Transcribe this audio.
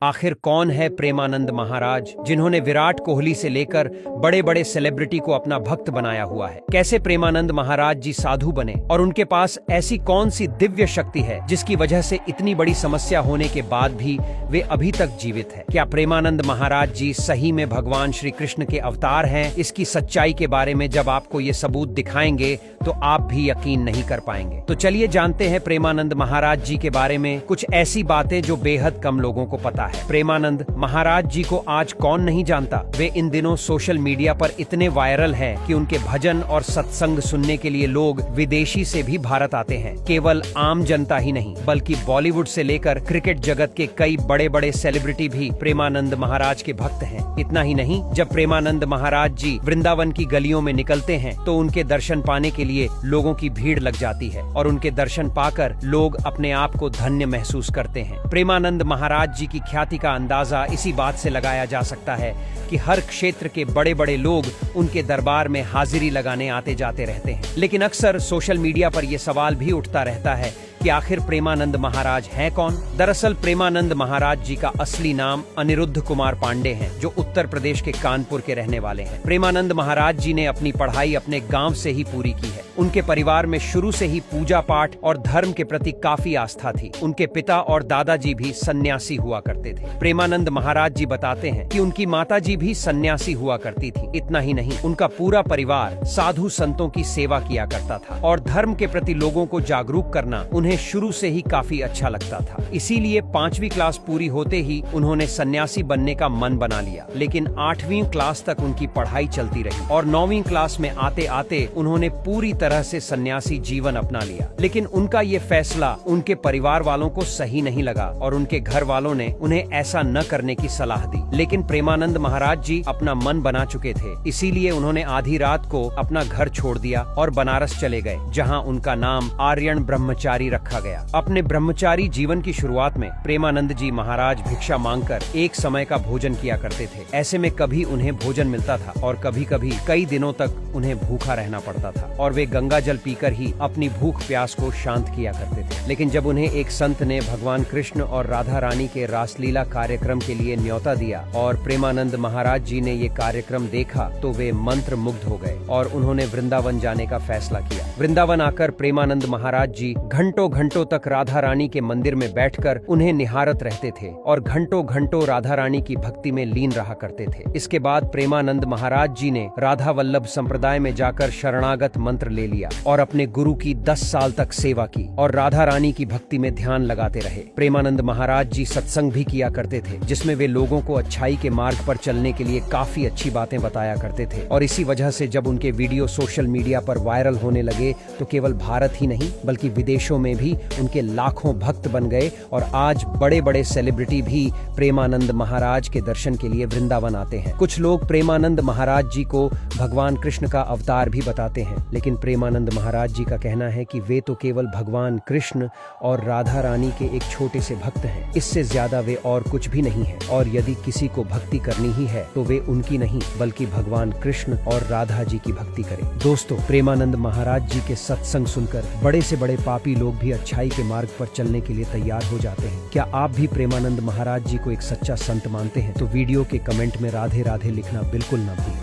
आखिर कौन है प्रेमानंद महाराज, जिन्होंने विराट कोहली से लेकर बड़े बड़े सेलिब्रिटी को अपना भक्त बनाया हुआ है। कैसे प्रेमानंद महाराज जी साधु बने और उनके पास ऐसी कौन सी दिव्य शक्ति है जिसकी वजह से इतनी बड़ी समस्या होने के बाद भी वे अभी तक जीवित है। क्या प्रेमानंद महाराज जी सही में भगवान श्री कृष्ण के अवतार हैं? इसकी सच्चाई के बारे में जब आपको ये सबूत दिखाएंगे तो आप भी यकीन नहीं कर पाएंगे। तो चलिए जानते हैं प्रेमानंद महाराज जी के बारे में कुछ ऐसी बातें जो बेहद कम लोगों को पता है। प्रेमानंद महाराज जी को आज कौन नहीं जानता। वे इन दिनों सोशल मीडिया पर इतने वायरल हैं कि उनके भजन और सत्संग सुनने के लिए लोग विदेशी से भी भारत आते हैं। केवल आम जनता ही नहीं बल्कि बॉलीवुड से लेकर क्रिकेट जगत के कई बड़े बड़े सेलिब्रिटी भी प्रेमानंद महाराज के भक्त हैं। इतना ही नहीं, जब प्रेमानंद महाराज जी वृंदावन की गलियों में निकलते हैं तो उनके दर्शन पाने के लिए लोगों की भीड़ लग जाती है और उनके दर्शन पाकर लोग अपने आप को धन्य महसूस करते हैं। प्रेमानंद महाराज जी की ख्याति का अंदाजा इसी बात से लगाया जा सकता है कि हर क्षेत्र के बड़े बड़े लोग उनके दरबार में हाजिरी लगाने आते जाते रहते हैं। लेकिन अक्सर सोशल मीडिया पर यह सवाल भी उठता रहता है कि आखिर प्रेमानंद महाराज हैं कौन? दरअसल प्रेमानंद महाराज जी का असली नाम अनिरुद्ध कुमार पांडे हैं, जो उत्तर प्रदेश के कानपुर के रहने वाले हैं। प्रेमानंद महाराज जी ने अपनी पढ़ाई अपने गांव से ही पूरी की है। उनके परिवार में शुरू से ही पूजा पाठ और धर्म के प्रति काफी आस्था थी। उनके पिता और दादाजी भी सन्यासी हुआ करते थे। प्रेमानंद महाराज जी बताते हैं कि उनकी माताजी भी सन्यासी हुआ करती थी। इतना ही नहीं, उनका पूरा परिवार साधु संतों की सेवा किया करता था और धर्म के प्रति लोगों को जागरूक करना उन्हें शुरू से ही काफी अच्छा लगता था। इसीलिए 5वीं क्लास पूरी होते ही उन्होंने सन्यासी बनने का मन बना लिया। लेकिन 8वीं क्लास तक उनकी पढ़ाई चलती रही और 9वीं क्लास में आते आते उन्होंने पूरी तरह से सन्यासी जीवन अपना लिया। लेकिन उनका ये फैसला उनके परिवार वालों को सही नहीं लगा और उनके घर वालों ने उन्हें ऐसा न करने की सलाह दी। लेकिन प्रेमानंद महाराज जी अपना मन बना चुके थे, इसीलिए उन्होंने आधी रात को अपना घर छोड़ दिया और बनारस चले गए, जहाँ उनका नाम आर्यन ब्रह्मचारी रखा गया। अपने ब्रह्मचारी जीवन की शुरुआत में प्रेमानंद जी महाराज भिक्षा मांगकर एक समय का भोजन किया करते थे। ऐसे में कभी उन्हें भोजन मिलता था और कभी कभी कई दिनों तक उन्हें भूखा रहना पड़ता था और वे गंगा जल पीकर ही अपनी भूख प्यास को शांत किया करते थे। लेकिन जब उन्हें एक संत ने भगवान कृष्ण और राधा रानी के रासलीला कार्यक्रम के लिए न्योता दिया और प्रेमानंद महाराज जी ने ये कार्यक्रम देखा तो वे मंत्र मुग्ध हो गए और उन्होंने वृंदावन जाने का फैसला किया। वृंदावन आकर प्रेमानंद महाराज जी घंटों घंटों तक राधा रानी के मंदिर में बैठकर उन्हें निहारत रहते थे और घंटों घंटों राधा रानी की भक्ति में लीन रहा करते थे। इसके बाद प्रेमानंद महाराज जी ने राधा वल्लभ संप्रदाय में जाकर शरणागत मंत्र ले लिया और अपने गुरु की 10 साल तक सेवा की और राधा रानी की भक्ति में ध्यान लगाते रहे। प्रेमानंद महाराज जी सत्संग भी किया करते थे, जिसमें वे लोगों को अच्छाई के मार्ग पर चलने के लिए काफी अच्छी बातें बताया करते थे। और इसी वजह से जब उनके वीडियो सोशल मीडिया पर वायरल होने लगे तो केवल भारत ही नहीं बल्कि विदेशों में भी उनके लाखों भक्त बन गए और आज बड़े बड़े सेलिब्रिटी भी प्रेमानंद महाराज के दर्शन के लिए वृंदावन आते हैं। कुछ लोग प्रेमानंद महाराज जी को भगवान कृष्ण का अवतार भी बताते हैं, लेकिन प्रेमानंद महाराज जी का कहना है कि वे तो केवल भगवान कृष्ण और राधा रानी के एक छोटे से भक्त हैं। इससे ज्यादा वे और कुछ भी नहीं है और यदि किसी को भक्ति करनी ही है तो वे उनकी नहीं बल्कि भगवान कृष्ण और राधा जी की भक्ति करें। दोस्तों, प्रेमानंद महाराज जी के सत्संग सुनकर बड़े से बड़े पापी लोग भी अच्छाई के मार्ग पर चलने के लिए तैयार हो जाते हैं। क्या आप भी प्रेमानंद महाराज जी को एक सच्चा संत मानते हैं? तो वीडियो के कमेंट में राधे राधे लिखना बिल्कुल न भूलें।